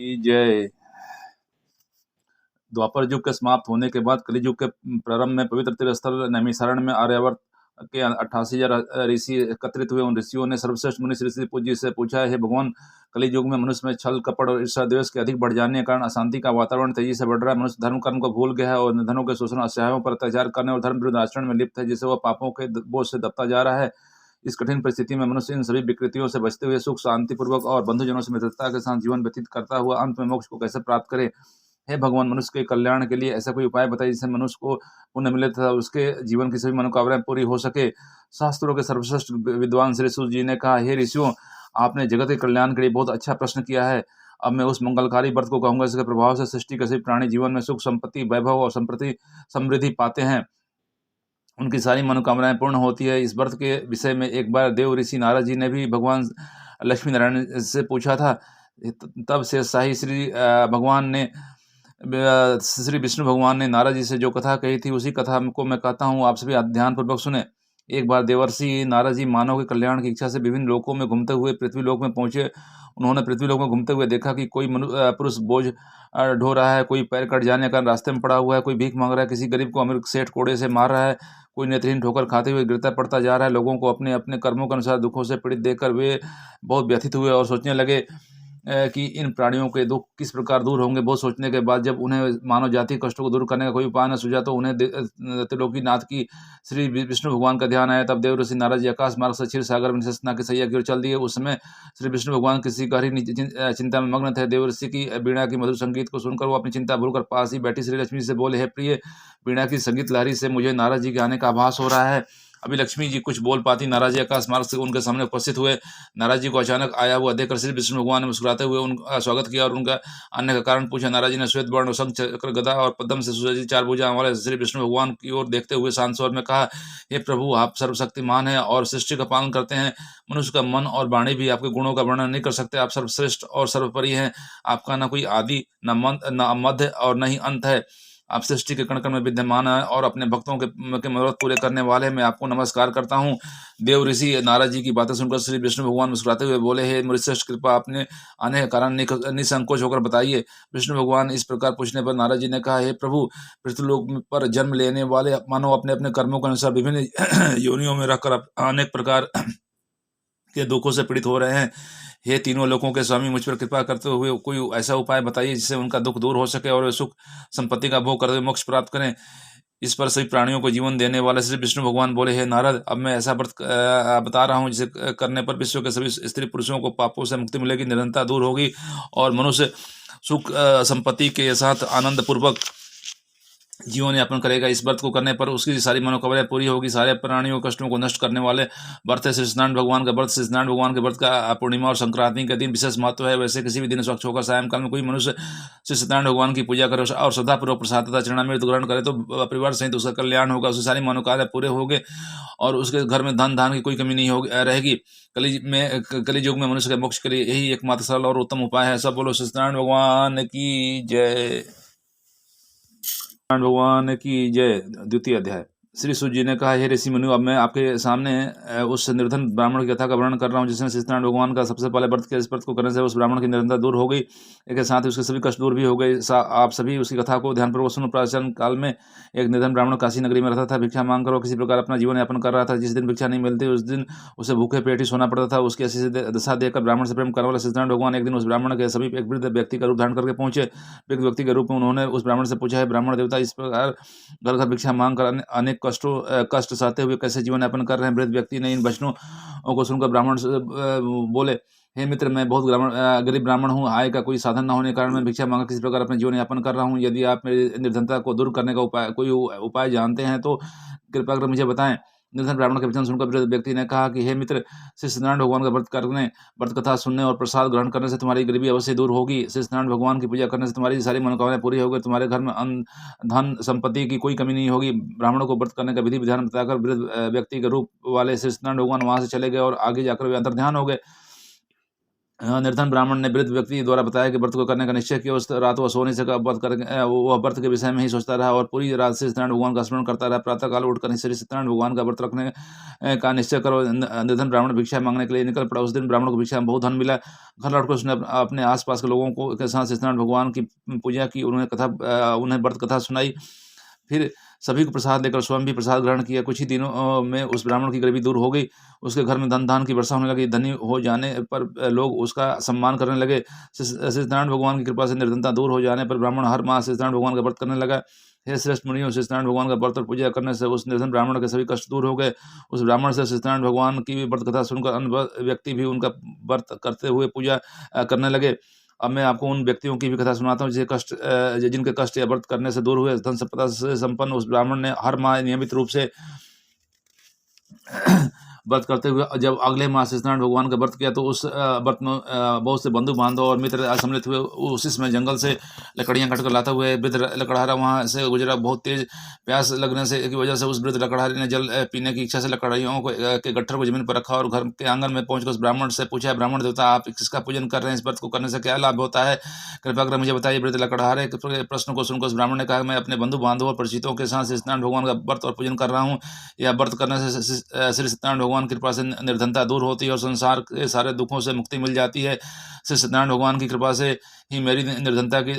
की जय। द्वापर युग के समाप्त होने के बाद कलियुग के प्रारंभ में पवित्र तीर्थस्थल नैमिषारण्य में आर्यावर्त के 88,000 ऋषि एकत्रित हुए। उन ऋषियों ने सर्वश्रेष्ठ मुनि श्री श्री पूज्य से पूछा, हे भगवान, कलियुग में मनुष्य में छल कपट और ईर्ष्या द्वेष के अधिक बढ़ जाने के कारण अशांति का वातावरण तेजी से बढ़ रहा है। मनुष्य धर्म कर्म को भूल गया है और निर्धनों के शोषण, असहायों पर अत्याचार करने और धर्म विरुद्ध आचरण में लिप्त है, जिससे वह पापों के बोझ से दबता जा रहा है। इस कठिन परिस्थिति में मनुष्य इन सभी विकृतियों से बचते हुए सुख शांति पूर्वक और बंधुजनों से मित्रता के साथ जीवन व्यतीत करता हुआ अंत में मोक्ष को कैसे प्राप्त करे। हे भगवान, मनुष्य के कल्याण के लिए ऐसा कोई उपाय बताइए जिससे मनुष्य को पुण्य मिले तथा उसके जीवन की सभी मनोकामनाएं पूरी हो सके। शास्त्रों के सर्वश्रेष्ठ विद्वान श्री सूत जी ने कहा, हे ऋषियों, आपने जगत के कल्याण के लिए बहुत अच्छा प्रश्न किया है। अब मैं उस मंगलकारी व्रत को कहूंगा जिसके प्रभाव से सृष्टि के सभी प्राणी जीवन में सुख संपत्ति वैभव और संप्रति समृद्धि पाते हैं, उनकी सारी मनोकामनाएं पूर्ण होती है। इस व्रत के विषय में एक बार देव ऋषि नारद जी ने भी भगवान लक्ष्मी नारायण से पूछा था। तब से शाही श्री भगवान ने श्री विष्णु भगवान ने नारद जी से जो कथा कही थी उसी कथा को मैं कहता हूँ, आप सभी ध्यान पूर्वक सुने। एक बार देवर्षि नारद जी मानव के कल्याण की इच्छा से विभिन्न लोकों में घूमते हुए पृथ्वी लोक में पहुंचे। उन्होंने पृथ्वी लोक में घूमते हुए देखा कि कोई पुरुष बोझ ढो रहा है, कोई पैर कट जाने का रास्ते में पड़ा हुआ है, कोई भीख मांग रहा है, किसी गरीब को अमीर सेठ कोड़े से मार रहा है, कोई नेत्रहीन ठोकर खाते हुए गिरता पड़ता जा रहा है। लोगों को अपने अपने कर्मों के अनुसार दुखों से पीड़ित देखकर वे बहुत व्यथित हुए और सोचने लगे कि इन प्राणियों के दुख किस प्रकार दूर होंगे। बहुत सोचने के बाद जब उन्हें मानव जाति कष्टों को दूर करने का कोई उपाय न सूझा तो उन्हें त्रिलोकीनाथ की श्री विष्णु भगवान का ध्यान आया। तब देव ऋषि नारद जी आकाश मार्ग से क्षीर सागर में निशस्तना की सैया की ओर चल दिए। उस समय श्री विष्णु भगवान किसी गहरी चिंता में मग्न थे। देव ऋषि की वीणा की मधुर संगीत को सुनकर वो अपनी चिंता भूलकर पास ही बैठी श्री लक्ष्मी से बोले, हे प्रिय, वीणा की संगीत लहरी से मुझे नारद जी के आने का आभास हो रहा है। अभी लक्ष्मी जी कुछ बोल पाती, नाराज जी आकाश मार्ग से उनके सामने उपस्थित हुए। नाराज जी को अचानक आया हुआ देखकर श्री विष्णु भगवान ने मुस्कुराते हुए उनका स्वागत किया और उनका आने का कारण पूछा। नाराज जी ने श्वेत वर्ण, शंख, चक्र, गदा और पद्म से सुसज्जित 4 भुजाओं वाले श्री विष्णु भगवान की ओर देखते हुए शांत स्वर में कहा, हे प्रभु, आप सर्वशक्तिमान हैं और सृष्टि का पालन करते हैं। मनुष्य का मन और वाणी भी आपके गुणों का वर्णन नहीं कर सकते। आप सर्वश्रेष्ठ और सर्वोपरि हैं। आपका न कोई आदि, न मध्य और न ही अंत है। आप सृष्टि के कण कण में विद्यमान है और अपने भक्तों के मनोरथ पूरे करने वाले। मैं आपको नमस्कार करता हूँ। देव ऋषि नारद जी की बातें सुनकर श्री विष्णु भगवान मुस्कुराते हुए बोले, हे मुनिश्रेष्ठ, कृपा आपने आने के कारण निसंकोच होकर बताइए। विष्णु भगवान इस प्रकार पूछने पर नारद जी ने कहा, हे प्रभु, पृथ्वीलोक पर जन्म लेने वाले मानव अपने अपने कर्मों के अनुसार विभिन्न योनियों में रहकर अनेक प्रकार के दुखों से पीड़ित हो रहे हैं। हे तीनों लोकों के स्वामी, मुझ पर कृपा करते हुए कोई ऐसा उपाय बताइए जिससे उनका दुख दूर हो सके और वे सुख संपत्ति का भोग करते हुए मोक्ष प्राप्त करें। इस पर सभी प्राणियों को जीवन देने वाले श्री विष्णु भगवान बोले, हे नारद, अब मैं ऐसा व्रत बता रहा हूँ जिसे करने पर विश्व के सभी स्त्री पुरुषों को पापों से मुक्ति मिलेगी, निरंतरता दूर होगी और मनुष्य सुख संपत्ति के साथ आनंद पूर्वक जीवन यापन करेगा। इस व्रत को करने पर उसकी सारी मनोकामनाएं पूरी होगी। सारे प्राणियों के कष्टों को नष्ट करने वाले व्रत है श्री सत्यनारायण भगवान का व्रत। श्री सत्यनारायण भगवान के व्रत का पूर्णिमा और संक्रांति के दिन विशेष महत्व है। वैसे किसी भी दिन स्वच्छ होकर सायंकाल में कोई मनुष्य श्री सत्यनारायण भगवान की पूजा करे और श्रद्धापूर्वक प्रसाद तथा चरणामृत ग्रहण करे तो परिवार सहित उसका कल्याण होगा, उसकी सारी मनोकामनाएं पूरे होंगे और उसके घर में धन धान की कोई कमी नहीं होगी रहेगी। कलियुग में मनुष्य के मोक्ष के लिए यही एकमात्र सरल और उत्तम उपाय है। सब बोलो श्री सत्यनारायण भगवान की जय। भगवान की जय। द्वितीय अध्याय। श्री सूत जी ने कहा, हे ऋषि मुनि, अब मैं आपके सामने उस निर्धन ब्राह्मण की कथा का वर्णन कर रहा हूँ जिसने सत्यनारायण भगवान का सबसे पहले व्रत किया। इस व्रत को करने से उस ब्राह्मण की निरंतरता दूर हो गई, एक साथ ही उसके सभी कष्ट दूर भी हो गए। आप सभी उसकी कथा को ध्यानपूर्वक सुनो। प्राचीन काल में एक निर्धन ब्राह्मण काशी नगरी में रहता था। भिक्षा मांग कर किसी प्रकार अपना जीवन यापन कर रहा था। जिस दिन भिक्षा नहीं मिलती उस दिन उसे भूखे पेट ही सोना पड़ता था। उसकी ऐसी दशा देखकर ब्राह्मण से प्रेम करने वाले सत्यनारायण भगवान एक दिन उस ब्राह्मण के सभी एक वृद्ध व्यक्ति का रूप धारण करके पहुंचे। वृद्ध व्यक्ति के रूप में उन्होंने उस ब्राह्मण से पूछा, है ब्राह्मण देवता, इस प्रकार घर घर भिक्षा मांग कर अनेक कष्ट सहते हुए कैसे जीवन यापन कर रहे हैं। वृद्ध व्यक्ति ने इन वचनों को सुनकर ब्राह्मण से बोले, हे मित्र, मैं बहुत गरीब ब्राह्मण हूँ। आय का कोई साधन न होने के कारण मैं भिक्षा मांगा किसी प्रकार अपने जीवन यापन कर रहा हूँ। यदि आप मेरी निर्धनता को दूर करने का कोई उपाय जानते हैं तो कृपया कर मुझे बताएं। निर्धन ब्राह्मण के वचन सुनकर वृद्ध व्यक्ति ने कहा कि हे मित्र, श्री सत्यनारायण भगवान का व्रत कथा सुनने और प्रसाद ग्रहण करने से तुम्हारी गरीबी अवश्य दूर होगी। श्री सत्यनारायण भगवान की पूजा करने से तुम्हारी सारी मनोकामनाएं पूरी होगी। तुम्हारे घर में धन संपत्ति की कोई कमी नहीं होगी। ब्राह्मणों को व्रत करने का विधि विधान बताकर वृद्ध व्यक्ति के रूप वाले श्री सत्यनारायण भगवान वहां से चले गए और आगे जाकर वे अंतर्ध्यान हो गए। निर्धन ब्राह्मण ने वृद्ध व्यक्ति द्वारा बताया कि व्रत को करने का निश्चय किया। उस रात वह सो नहीं सका, व्रत करके वह व्रत के विषय में ही सोचता रहा और पूरी रात श्री सत्यनारायण भगवान का स्मरण करता रहा। प्रातःकाल उठकर श्री सत्यनारायण भगवान का व्रत रखने का निश्चय करो। निर्धन ब्राह्मण भिक्षा मांगने के लिए निकल पड़ा। उस दिन ब्राह्मण को भिक्षा में बहुत धन मिला। घर लौटकर उसने अपने आसपास के लोगों को के साथ सत्यनारायण भगवान की पूजा की। उन्हें व्रत कथा सुनाई। फिर सभी को प्रसाद देकर स्वयं भी प्रसाद ग्रहण किया। कुछ ही दिनों में उस ब्राह्मण की गरीबी दूर हो गई। उसके घर में धन धान की वर्षा होने लगी। धनी हो जाने पर लोग उसका सम्मान करने लगे। सत्यनारायण भगवान की कृपा से निर्धनता दूर हो जाने पर ब्राह्मण हर माह सत्यनारायण भगवान का व्रत करने लगा। हे श्रेष्ठ मुनियों, सत्यनारायण भगवान का व्रत और पूजा करने से उस निर्धन ब्राह्मण के सभी कष्ट दूर हो गए। उस ब्राह्मण से सत्यनारायण भगवान की भी व्रत कथा सुनकर अन्य व्यक्ति भी उनका व्रत करते हुए पूजा करने लगे। अब मैं आपको उन व्यक्तियों की भी कथा सुनाता हूँ जिनके कष्ट या व्रत करने से दूर हुए। धन संपदा से संपन्न उस ब्राह्मण ने हर माह नियमित रूप से व्रत करते हुए जब अगले माह सत्यनारायण भगवान का व्रत किया तो उस व्रत में बहुत से बंधु बांधव और मित्र सम्मिलित हुए। उसी समय जंगल से लकड़ियां कटकर लाता हुए वृद्ध लकड़हारा वहां से गुजरा। बहुत तेज प्यास लगने से की वजह से उस वृद्ध लकड़हारे ने जल पीने की इच्छा से लकड़ियों के गट्ठर को जमीन पर रखा और घर के आंगन में पहुंचकर उस ब्राह्मण से पूछा, ब्राह्मण देवता, आप किसका पूजन कर रहे हैं? इस व्रत को करने से क्या लाभ होता है? कृपया कर मुझे बताइए। वृद्ध लकड़हारे के प्रश्न को सुनकर उस ब्राह्मण ने कहा, मैं अपने बंधु बांधव और परिचितों के साथ सत्यनारायण भगवान का व्रत और पूजन कर रहा हूँ। यह व्रत करने से श्री सत्यनारायण भगवान की कृपा से निर्धनता दूर होती है और संसार के सारे दुखों से मुक्ति मिल जाती है। श्री सत्यनारायण भगवान की कृपा से ही मेरी निर्धनता की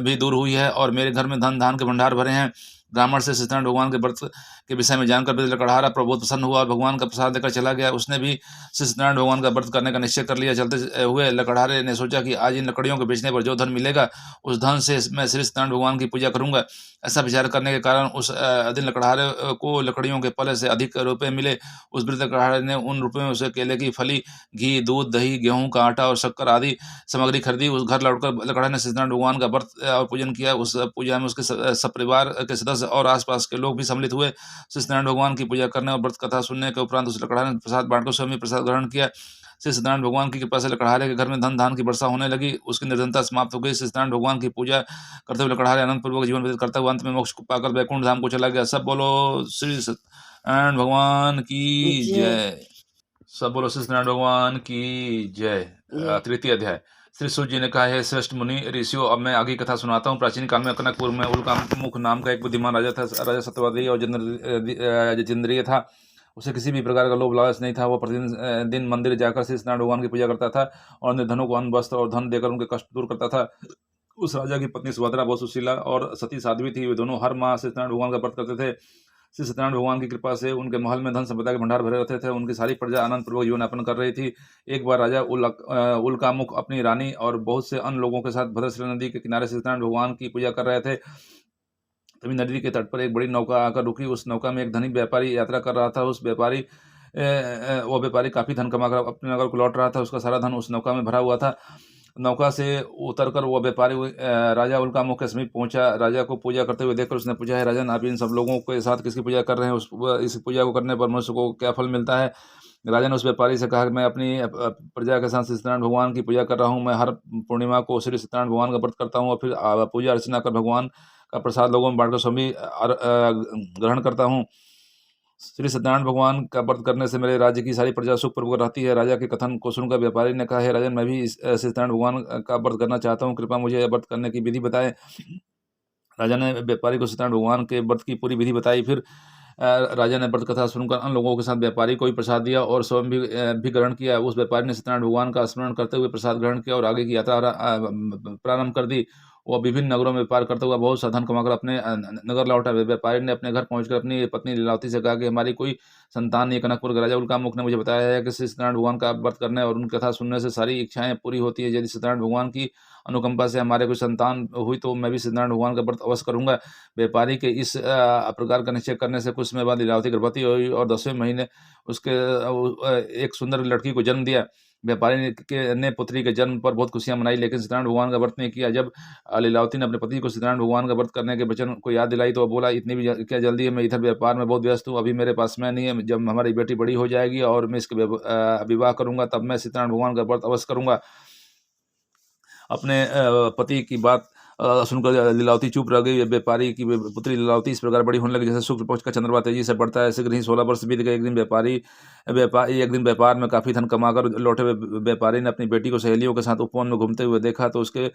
भी दूर हुई है और मेरे घर में धन धान के भंडार भरे हैं। ब्राह्मण से सत्यनारायण भगवान के व्रत के विषय में जानकर वृद्ध लकड़हारा बहुत प्रसन्न हुआ और भगवान का प्रसाद लेकर चला गया। उसने भी श्री सत्यनारायण भगवान का व्रत करने का निश्चय कर लिया। चलते हुए लकड़हारे ने सोचा कि आज इन लकड़ियों को बेचने पर जो धन मिलेगा उस धन से मैं श्री सत्यनारायण भगवान की पूजा करूंगा। ऐसा विचार करने के कारण उस दिन लकड़हारे को लकड़ियों के पले से अधिक रुपए मिले। उस वृद्ध लकड़हारे ने उन रुपयों से केले की फली, घी, दूध, दही, गेहूं का आटा और शक्कर आदि सामग्री खरीदी। उस घर लौटकर लकड़हारे ने सत्यनारायण भगवान का व्रत और पूजन किया। उस पूजा में उसके सपरिवार के सदस्य और आसपास के लोग भी सम्मिलित हुए। सत्यनारायण भगवान की पूजा करने और व्रत कथा सुनने के उपरांत उस लकड़हारे ने प्रसाद बांटकर स्वयं भी प्रसाद ग्रहण किया। श्री सत्यनारायण भगवान की कृपा से लकड़हारे के घर में धन धान की वर्षा होने लगी। उसकी निर्धनता समाप्त हो गई। सत्यनारायण भगवान की पूजा करते हुए लकड़हारे आनंद पूर्वक जीवन व्यतीत करता हुआ अंत में मोक्ष पाकर वैकुंठ धाम को चला गया। सब बोलो श्री सत्यनारायण भगवान की जय। सब बोलो श्री सत्यनारायण भगवान की जय। तृतीय अध्याय। श्री सूत जी ने कहा, है श्रेष्ठ मुनि ऋषियों, अब मैं आगे कथा सुनाता हूँ। प्राचीन काल में कनकपुर में उल्कामुख नाम का एक बुद्धिमान राजा था। राजा सत्यवादी और जितेंद्रिय था। उसे किसी भी प्रकार का लोभ लालच नहीं था। वह प्रतिदिन दिन मंदिर जाकर श्री सत्यनारायण भगवान की पूजा करता था और निर्धनों को अन्न वस्त्र और धन देकर उनके कष्ट दूर करता था। उस राजा की पत्नी सुभद्रा बहुत सुशीला और सती साध्वी थी। वे दोनों हर माह सत्यनारायण भगवान का व्रत करते थे। श्री सत्यनारायण भगवान की कृपा से उनके महल में धन संपदा के भंडार भरे रहते थे। उनकी सारी प्रजा आनंद पूर्वक जीवन यापन कर रही थी। एक बार राजा उल्कामुख अपनी रानी और बहुत से अन्य लोगों के साथ भद्रशिला नदी के किनारे सत्यनारायण भगवान की पूजा कर रहे थे। तभी नदी के तट पर एक बड़ी नौका आकर रुकी। उस नौका में एक धनी व्यापारी यात्रा कर रहा था। वो व्यापारी काफी धन कमाकर अपने नगर को लौट रहा था। उसका सारा धन उस नौका में भरा हुआ था। नौका से उतरकर वो व्यापारी राजा उल्कामुख के समीप पहुंचा। राजा को पूजा करते हुए देखकर उसने पूछा, है राजन, आप इन सब लोगों के साथ किसकी पूजा कर रहे हैं? इस पूजा को करने पर मनुष्य को क्या फल मिलता है? राजा ने उस व्यापारी से कहा कि मैं अपनी प्रजा के साथ सत्यनारायण भगवान की पूजा कर रहा हूँ। मैं हर पूर्णिमा को श्री सत्यनारायण भगवान का व्रत करता हूँ और फिर पूजा अर्चना कर भगवान का प्रसाद लोगों में बांटकर स्वयं ग्रहण करता हूँ। श्री सत्यनारायण भगवान का व्रत करने से मेरे राज्य की सारी प्रजा सुखपूर्वक रहती है। राजा के कथन को सुनकर व्यापारी ने कहा, है राजन, मैं भी सत्यनारायण भगवान का व्रत करना चाहता हूँ। कृपया मुझे व्रत करने की विधि बताएं। राजा ने व्यापारी को सत्यनारायण भगवान के व्रत की पूरी विधि बताई। फिर राजा ने व्रत कथा सुनकर अन्य लोगों के साथ व्यापारी को भी प्रसाद दिया और स्वयं भी ग्रहण किया। उस व्यापारी ने सत्यनारायण भगवान का स्मरण करते हुए प्रसाद ग्रहण किया और आगे की यात्रा प्रारंभ कर दी। वह विभिन्न नगरों में व्यापार करता हुआ बहुत सा धन कमाकर अपने नगर लौटा। व्यापारी ने अपने घर पहुंचकर अपनी पत्नी लीलावती से कहा कि हमारी कोई संतान नहीं। कनकपुर के राजा उल्कामुख ने मुझे बताया है कि श्री सत्यनारायण भगवान का व्रत करने और उनकी कथा सुनने से सारी इच्छाएं पूरी होती है। यदि सत्यनारायण भगवान की अनुकंपा से हमारे कोई संतान हुई तो मैं भी सत्यनारायण भगवान का व्रत अवश्य करूंगा। व्यापारी के इस प्रकार का निश्चय करने से कुछ समय बाद लीलावती गर्भवती हुई और 10वें महीने उसके एक सुंदर लड़की को जन्म दिया। व्यापारी ने पुत्री के जन्म पर बहुत खुशियां मनाई, लेकिन सत्यनारायण भगवान का व्रत नहीं किया। जब लीलावती ने अपने पति को सत्यनारायण भगवान का व्रत करने के वचन को याद दिलाई तो बोला, इतनी भी क्या जल्दी है? मैं इधर व्यापार में बहुत व्यस्त हूँ, अभी मेरे पास समय नहीं है। जब हमारी बेटी बड़ी हो जाएगी और मैं इसके विवाह करूंगा तब मैं सत्यनारायण भगवान का व्रत अवश्य करूंगा। अपने पति की बात सुनकर लीलावती चुप रह गई। व्यापारी की पुत्री लीलावती इस प्रकार बड़ी होने लगी जैसे शुक्ल पक्ष का चंद्रमा तेजी से बढ़ता है। शीघ्र ही 16 वर्ष बीत गए। एक दिन व्यापार में काफ़ी धन कमाकर लौटे व्यापारी ने अपनी बेटी को सहेलियों के साथ उपवन में घूमते हुए देखा तो उसके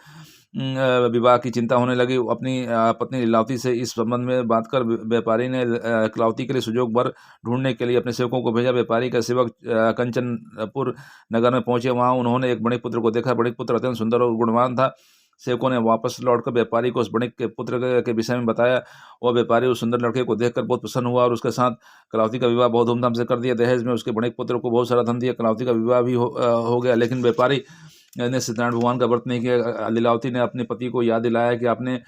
विवाह की चिंता होने लगी। अपनी पत्नी लीलावती से इस संबंध में बात कर व्यापारी ने लीलावती के लिए सुजोग वर ढूंढने के लिए अपने सेवकों को भेजा। व्यापारी का सेवक कंचनपुर नगर में पहुंचे। वहां उन्होंने एक बणिक पुत्र को देखा। बणिक पुत्र अत्यंत सुंदर और गुणवान था। सेवकों ने वापस लौटकर व्यापारी को उस बणिक के पुत्र के विषय में बताया। वह व्यापारी उस सुंदर लड़के को देखकर बहुत प्रसन्न हुआ और उसके साथ कलावती का विवाह बहुत धूमधाम से कर दिया। दहेज में उसके बणिक पुत्र को बहुत सारा धन दिया। कलावती का विवाह भी हो गया। लेकिन व्यापारी ने सत्यनारायण भगवान का व्रत नहीं किया। लीलावती ने अपने पति को याद दिलाया कि आपने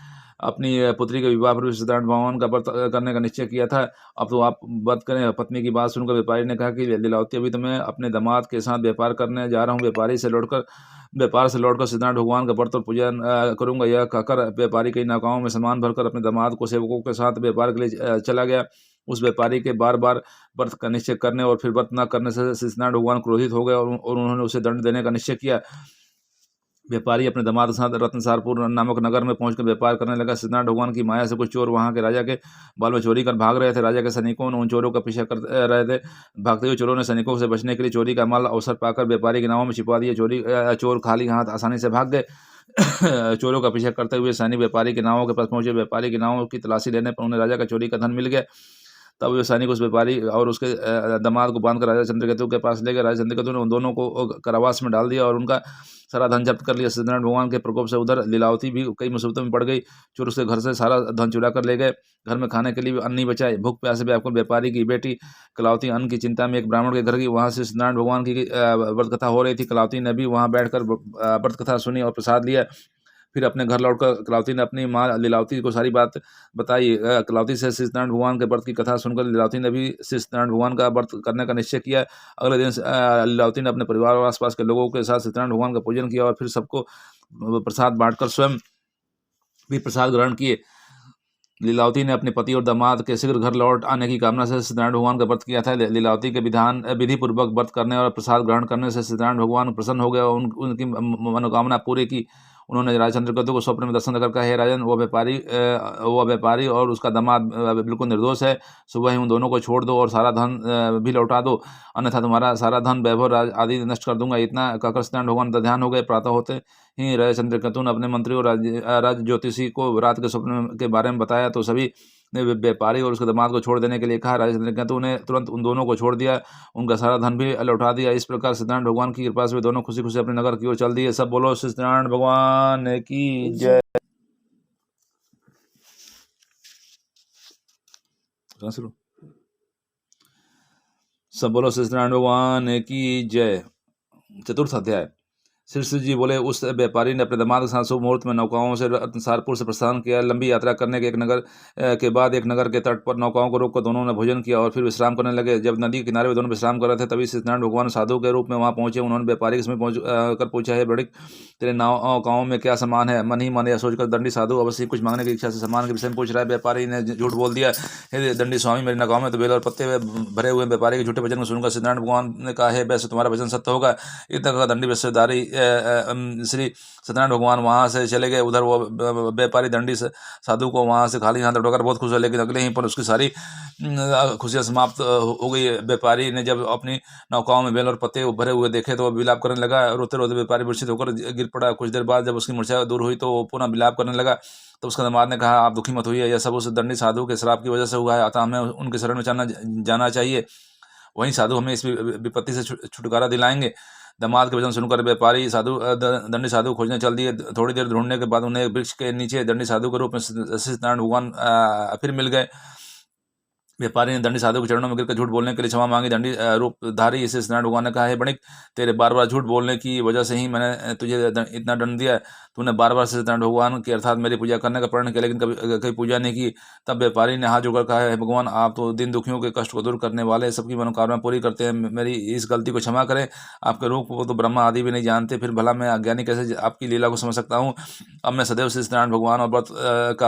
अपनी पुत्री के विवाह पर सत्यनारायण भगवान का व्रत करने का निश्चय किया था। अब तो आप व्रत करें। पत्नी की बात सुनकर व्यापारी ने कहा कि लीलावती, अभी तो मैं अपने दामाद के साथ व्यापार करने जा रहा हूँ। व्यापार से लौटकर सत्यनारायण भगवान का व्रत और पूजा करूंगा। यह कहकर व्यापारी कई नौकाओं में सामान भरकर अपने दामाद को सेवकों के साथ व्यापार के लिए चला गया। उस व्यापारी के बार बार व्रत का निश्चय करने और फिर व्रत न करने से सत्यनारायण भगवान क्रोधित हो गए और उन्होंने उसे दंड देने का निश्चय किया। व्यापारी अपने दामाद के साथ रत्नसारपुर नामक नगर में पहुंचकर व्यापार करने लगा। सत्यनारायण भगवान की माया से कुछ चोर वहां के राजा के बाल में चोरी कर भाग रहे थे। राजा के सैनिकों ने उन चोरों का पीछा कर रहे थे। भागते हुए चोरों ने सैनिकों से बचने के लिए चोरी का माल अवसर पाकर व्यापारी की नावों में छिपा दिया। चोर खाली हाथ आसानी से भाग गए। चोरों का पीछा करते हुए सैनिक व्यापारी की नावों के पास पहुंचे। व्यापारी की नावों की तलाशी लेने पर उन्हें राजा का चोरी का धन मिल गया। तब वे सैनिक उस व्यापारी और उसके दामाद को बांधकर राजा चंद्रकेतु के पास ले गए। राजा चंद्रकेतु ने उन दोनों को कारावास में डाल दिया और उनका सारा धन जब्त कर लिया। सत्यनारायण भगवान के प्रकोप से उधर लीलावती भी कई मुसीबतों में पड़ गई। चोर उसके घर से सारा धन चुरा कर ले गए। घर में खाने के लिए अन्न नहीं बचा। भूख प्यासे व्याकुल व्यापारी की बेटी कलावती अन्न की चिंता में एक ब्राह्मण के घर गई। वहां से सत्यनारायण भगवान की व्रत कथा हो रही थी। कलावती ने भी वहां बैठकर व्रत कथा सुनी और प्रसाद लिया। फिर अपने घर लौटकर कलावती ने अपनी माँ लीलावती को सारी बात बताई। कलावती से सत्यनारायण भगवान के व्रत की कथा सुनकर लीलावती ने भी सत्यनारायण भगवान का व्रत करने का निश्चय किया। अगले दिन लीलावती ने अपने परिवार और आसपास के लोगों के साथ सत्यनारायण भगवान का पूजन किया और फिर सबको प्रसाद बांटकर स्वयं भी प्रसाद ग्रहण किए। लीलावती ने अपने पति और दामाद के शीघ्र घर लौट आने की कामना से सत्यनारायण भगवान का व्रत किया था। लीलावती के विधि पूर्वक व्रत करने और प्रसाद ग्रहण करने से सत्यनारायण भगवान प्रसन्न हो गए और उनकी मनोकामना पूरी की। उन्होंने राजा चंद्रकेतु को स्वप्न में दर्शन देकर कहा, हे राजन, वह व्यापारी और उसका दामाद बिल्कुल निर्दोष है। सुबह ही उन दोनों को छोड़ दो और सारा धन भी लौटा दो, अन्यथा तुम्हारा सारा धन वैभव राज आदि नष्ट कर दूंगा। इतना कहकर सत्यनारायण भगवान का ध्यान हो गए। प्रातः होते ही राजा चंद्रकेतु ने अपने मंत्री और राज ज्योतिषी को रात के स्वप्न के बारे में बताया तो सभी ने व्यापारी और उसके दामाद को छोड़ देने के लिए कहा। राजा चंद्रकेतु ने तुरंत उन दोनों को छोड़ दिया, उनका सारा धन भी लौटा दिया। इस प्रकार सत्यनारायण भगवान की कृपा से वे दोनों खुशी खुशी अपने नगर की ओर चल दिए। सब बोलो सत्यनारायण भगवान की जय। सब बोलो सत्यनारायण भगवान की जय। चतुर्थ अध्याय। श्री जी बोले, उस व्यापारी ने अपने दामाद के साथ शुभ मुहूर्त में नौकाओं से रत्नसारपुर से प्रस्थान किया। लंबी यात्रा करने के के बाद एक नगर के तट पर नौकाओं को रोककर दोनों ने भोजन किया और फिर विश्राम करने लगे। जब नदी के किनारे वे दोनों विश्राम कर रहे थे तभी सत्यनारायण भगवान साधु के रूप में वहां पहुंचे। उन्होंने व्यापारी के समय कर पूछा, है बड़िक, तेरे नौकाओं में क्या सामान है? मन ही मन यह सोचकर दंडी साधु अवश्य कुछ मांगने की इच्छा से सामान के विषय में पूछ रहा है। व्यापारी ने झूठ बोल दिया, हे दंडी स्वामी, मेरी नौकाओं में तो बेल और पत्ते भरे हुए। व्यापारी के झूठे वचन को सुनकर सत्यनारायण भगवान ने कहा, है वैसे तुम्हारा वचन सत्य होगा। इतना कहा दंडी वस्त्रधारी श्री सत्यनारायण भगवान वहां से चले गए। उधर वो व्यापारी दंडी साधु को वहां से खाली हाथ लौटाकर बहुत खुश हुआ, लेकिन अगले ही पर उसकी सारी खुशियां समाप्त हो गई। व्यापारी ने जब अपनी नौकाओं में बेल और पत्ते भरे हुए देखे तो वह विलाप करने लगा। रोते रोते व्यापारी मूर्छित होकर गिर पड़ा। कुछ देर बाद जब उसकी मूर्छा दूर हुई तो वो पुनः विलाप करने लगा। तो उसका दामाद ने कहा, आप दुखी मत होइए, यह सब उस दंडी साधु के श्राप की वजह से हुआ है, अतः हमें उनके शरण में जाना चाहिए। वहीं साधु हमें इस विपत्ति से छुटकारा दिलाएंगे। दामाद के वचन सुनकर व्यापारी दंडी साधु खोजने चल दिए। थोड़ी देर ढूंढने के बाद उन्हें एक वृक्ष के नीचे दंडी साधु के रूप में सत्यनारायण भगवान फिर मिल गए। व्यापारी ने दंडी साधु के चरणों में गिरकर झूठ बोलने के लिए क्षमा मांगी। दंडी रूपधारी इसे सत्यनारायण भगवान ने कहा, है बणिक, तेरे बार बार झूठ बोलने की वजह से ही मैंने तुझे इतना दंड दिया। तूने बार बार सत्यनारायण भगवान की अर्थात मेरी पूजा करने का प्रण किया, लेकिन कभी पूजा नहीं की। तब व्यापारी ने हाथ जोड़कर कहा, है भगवान, आप तो दिन दुखियों के कष्ट को दूर करने वाले, सबकी मनोकामना पूरी करते हैं, मेरी इस गलती को क्षमा करें। आपके रूप को तो ब्रह्मा आदि भी नहीं जानते, फिर भला मैं अज्ञानी कैसे आपकी लीला को समझ सकता हूँ। अब मैं सदैव श्री सत्यनारायण भगवान और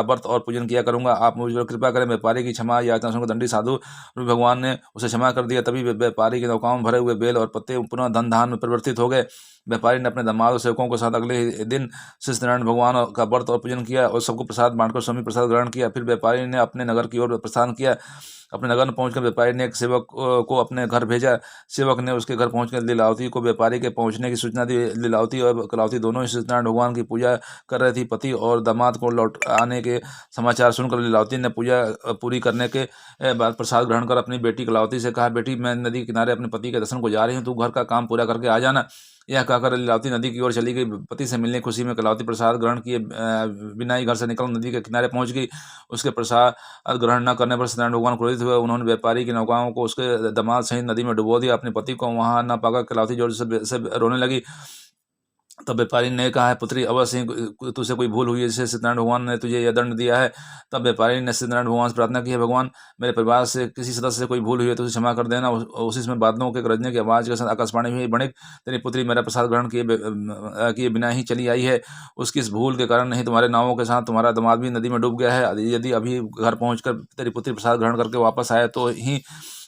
व्रत और पूजन किया करूंगा। आप मुझ पर कृपा करें। व्यापारी की क्षमा याचना सुनकर दंडी साधु भगवान ने उसे क्षमा कर दिया। तभी व्यापारी की नौकाओं में भरे हुए बेल और पत्ते पुनः धन धान में परिवर्तित हो गए। व्यापारी ने अपने दामाद और सेवकों के साथ अगले ही दिन श्री सत्यनारायण भगवान का व्रत और पूजन किया और सबको प्रसाद बांटकर स्वामी प्रसाद ग्रहण किया। फिर व्यापारी ने अपने नगर की ओर प्रस्थान किया। अपने नगर में पहुंचकर व्यापारी ने एक सेवक को अपने घर भेजा। सेवक ने उसके घर पहुंचकर लीलावती को व्यापारी के पहुंचने की सूचना दी। लीलावती और कलावती दोनों ही सत्यनारायण भगवान की पूजा कर रही थी। पति और दामाद को लौट आने के समाचार सुनकर लीलावती ने पूजा पूरी करने के बाद प्रसाद ग्रहण कर अपनी बेटी कलावती से कहा, बेटी मैं नदी के किनारे अपने पति के दर्शन को जा रही हूँ, तू घर का काम पूरा करके आ जाना। यह कहकर लीलावती नदी की ओर चली गई। पति से मिलने की खुशी में कलावती प्रसाद ग्रहण किए बिना ही घर से निकल नदी के किनारे पहुंच गई। उसके प्रसाद ग्रहण न करने पर सत्यनारायण भगवान क्रोधित हुए। उन्होंने व्यापारी की नौकाओं को उसके दामाद सहित नदी में डुबो दिया। अपने पति को वहां न पाकर कलावती जोर से रोने लगी। तब व्यापारी ने कहा, पुत्री अवश्य ही तुझसे कोई भूल हुई है जिससे सत्यनारायण भगवान ने तुझे यह दंड दिया है। तब व्यापारी ने सत्यनारायण भगवान से प्रार्थना की है, भगवान मेरे परिवार से किसी सदस्य से कोई भूल हुई है तो उसे क्षमा कर देना। उसी समय बादलों के गरजने की आवाज़ के साथ आकाशवाणी हुई, बणिक तेरी पुत्री मेरा प्रसाद ग्रहण किए बिना ही चली आई है। उसकी इस भूल के कारण ही तुम्हारे नावों के साथ तुम्हारा दामाद भी नदी में डूब गया है। यदि अभी घर पहुंचकर तेरी पुत्री प्रसाद ग्रहण करके वापस आए तो ही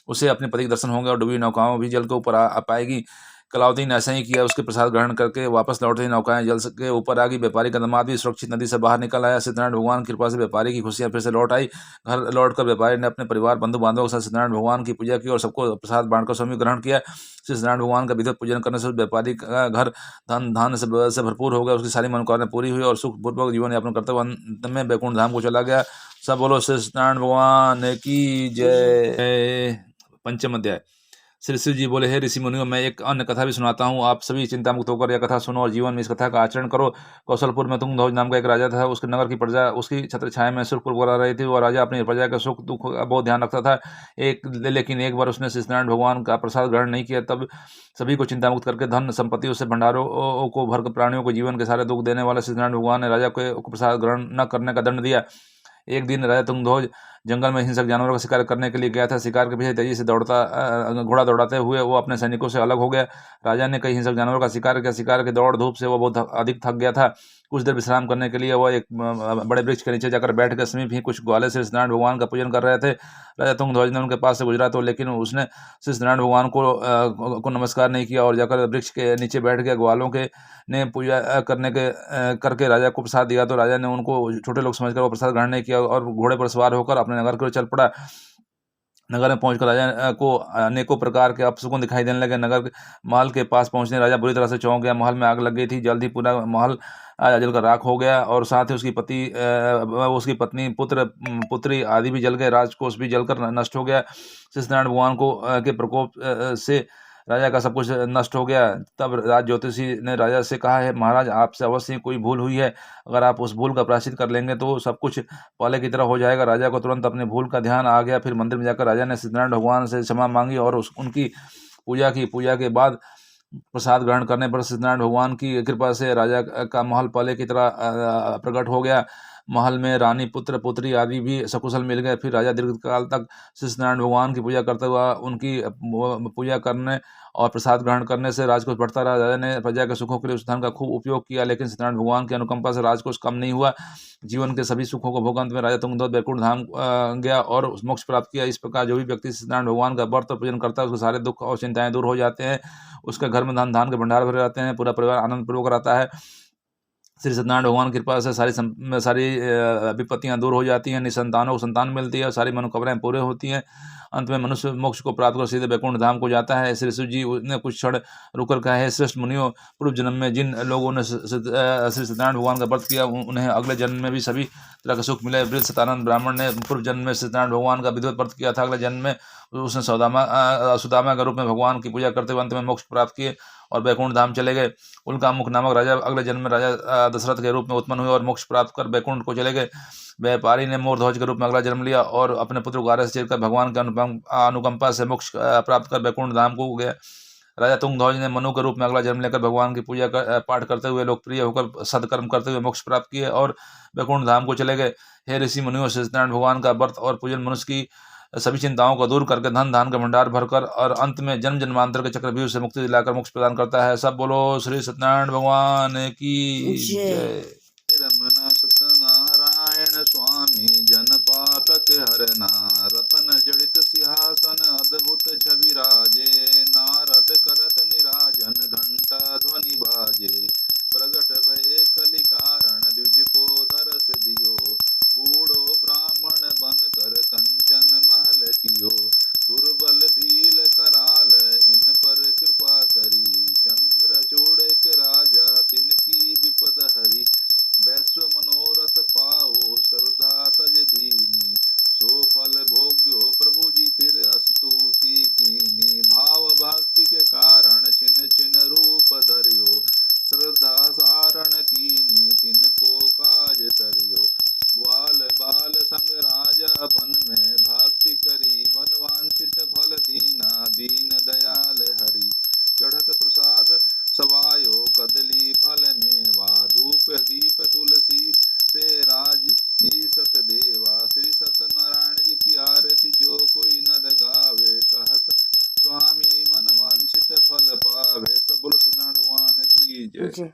उसे अपने पति के दर्शन होंगे और डूबी नौकाओं भी जल के ऊपर आ पाएगी। कलावती ने ऐसा ही किया। उसके प्रसाद ग्रहण करके वापस लौट रही नौकाएं जल के ऊपर आ गई। व्यापारी का दामाद भी सुरक्षित नदी से बाहर निकल आया। सत्यनारायण भगवान की कृपा से व्यापारी की खुशियां फिर से लौट आई। घर लौटकर व्यापारी ने अपने परिवार बंधु बांधवों के साथ सत्यनारायण भगवान की पूजा की और सबको प्रसाद बांटकर स्वामी ग्रहण किया। श्री सत्यनारायण भगवान का विधिवत पूजन करने से व्यापारी का घर धन धान से भरपूर हो गया। उसकी सारी मनोकामनाएं पूरी हुई और सुखपूर्वक जीवन यापन करते हुए अंत में बैकुंठ धाम को चला गया। सब बोलो श्री सत्यनारायण भगवान की जय। पंचम अध्याय। श्री शिव जी बोले, हे ऋषि मुनियों, मैं एक अन्य कथा भी सुनाता हूँ। आप सभी चिंता मुक्त होकर यह कथा सुनो और जीवन में इस कथा का आचरण करो। कौशलपुर में तुंगध्वज नाम का एक राजा था। उसके नगर की प्रजा उसकी छत्र छाया में सुखपूर्वक रह रही थी। वह राजा अपनी प्रजा के सुख दुख का बहुत ध्यान रखता था। लेकिन एक बार उसने सत्यनारायण भगवान का प्रसाद ग्रहण नहीं किया। तब सभी को चिंता मुक्त करके धन संपत्ति उससे भंडारों को भरकर प्राणियों को जीवन के सारे दुख देने वाले सत्यनारायण भगवान ने राजा को प्रसाद ग्रहण न करने का दंड दिया। एक दिन राजा तुंगध्वज जंगल में हिंसक जानवरों का शिकार करने के लिए गया था। शिकार के पीछे तेजी से घोड़ा दौड़ाते हुए वो अपने सैनिकों से अलग हो गया। राजा ने कई हिंसक जानवरों का शिकार किया। शिकार की दौड़ धूप से वो बहुत अधिक थक गया था। कुछ देर विश्राम करने के लिए वह एक बड़े वृक्ष के नीचे जाकर बैठ कर समीप ही कुछ ग्वाले श्री सत्यनारायण भगवान का पूजन कर रहे थे। राजा तुंगध्वज ने उनके पास से गुजरा तो लेकिन उसने श्री सत्यनारायण भगवान को नमस्कार नहीं किया और जाकर वृक्ष के नीचे बैठ गया। ग्वालों के ने पूजा करके राजा को प्रसाद दिया तो राजा ने उनको छोटे लोग समझकर वो प्रसाद ग्रहण नहीं किया और घोड़े पर सवार होकर अपने नगर की ओर चल पड़ा। नगर में पहुंचकर राजा को अनेकों प्रकार के अपशकुन दिखाई देने लगे। नगर महल के पास पहुंचने राजा बुरी तरह से चौंक गया। महल में आग लग गई थी। जल्द ही पूरा महल जलकर राख हो गया और साथ ही उसकी पत्नी पुत्री आदि भी जल गए। राजकोष भी जलकर नष्ट हो गया। सत्यनारायण भगवान के प्रकोप से राजा का सब कुछ नष्ट हो गया। तब राज ज्योतिषी ने राजा से कहा, है महाराज, आपसे अवश्य कोई भूल हुई है। अगर आप उस भूल का प्रायश्चित कर लेंगे तो सब कुछ पहले की तरह हो जाएगा। राजा को तुरंत अपने भूल का ध्यान आ गया। फिर मंदिर में जाकर राजा ने सत्यनारायण भगवान से क्षमा मांगी और उनकी पूजा की। पूजा के बाद प्रसाद ग्रहण करने पर सत्यनारायण भगवान की कृपा से राजा का महल पहले की तरह प्रकट हो गया। महल में रानी पुत्र पुत्री आदि भी सकुशल मिल गए। फिर राजा दीर्घकाल तक सत्यनारायण भगवान की पूजा करते हुआ उनकी पूजा करने और प्रसाद ग्रहण करने से राजकोष बढ़ता रहा। राजा ने प्रजा के सुखों के लिए उस धन का खूब उपयोग किया, लेकिन सत्यनारायण भगवान की अनुकंपा से राजकोष कम नहीं हुआ। जीवन के सभी सुखों को भोग अंत में राजा तुंगध्वज बैकुंठ धाम गया और मोक्ष प्राप्त किया। इस प्रकार जो भी व्यक्ति सत्यनारायण भगवान का व्रत और पूजन करता है उसके सारे दुख और चिंताएं दूर हो जाते हैं। उसके घर में धन धान के भंडार भरे रहते हैं। पूरा परिवार आनंद पूर्वक रहता है। श्री सत्यनारायण भगवान की कृपा से सारी विपत्तियां दूर हो जाती हैं। निसंतानों को संतान मिलती है और सारी मनोकामनाएं पूरे होती हैं। अंत में मनुष्य मोक्ष को प्राप्त कर सीधे बैकुंठ धाम को जाता है। श्री शिव जी ने कुछ क्षण रुककर कहा, है श्रेष्ठ मुनियों, पूर्व जन्म में जिन लोगों ने श्री सत्यनारायण भगवान का व्रत किया उन्हें अगले जन्म में भी सभी तरह का सुख मिले। वृद्ध सतानंद ब्राह्मण ने पूर्व जन्म में सत्यनारायण भगवान का विधिवत व्रत किया था। अगले जन्म में उसने सुदामा के रूप में भगवान की पूजा करते हुए अंत में मोक्ष प्राप्त किए और बैकुंठ धाम चले गए। उल्कामुख नामक राजा अगले जन्म में राजा दशरथ के रूप में उत्पन्न हुए और मोक्ष प्राप्त कर बैकुंठ को चले गए। व्यापारी ने मोरध्वज के रूप में अगला जन्म लिया और अपने पुत्र को से चीरकर भगवान के अनुकंपा से मोक्ष प्राप्त कर बैकुंठ धाम को गया। राजा तुंगध्वज ने मनु के रूप में अगला जन्म लेकर भगवान की पूजा पाठ करते हुए लोकप्रिय होकर सदकर्म करते हुए मोक्ष प्राप्त किए और बैकुंठ धाम को चले गए। हे ऋषि मुनियों, सत्यनारायण भगवान का व्रत और पूजन मनुष्य की सभी चिंताओं को दूर करके धन धान का भंडार भरकर और अंत में जन्म जन्मांतर के चक्रव्यूह से मुक्ति दिलाकर मोक्ष प्रदान करता है। सब बोलो श्री सत्यनारायण भगवान की जय। जय। जी।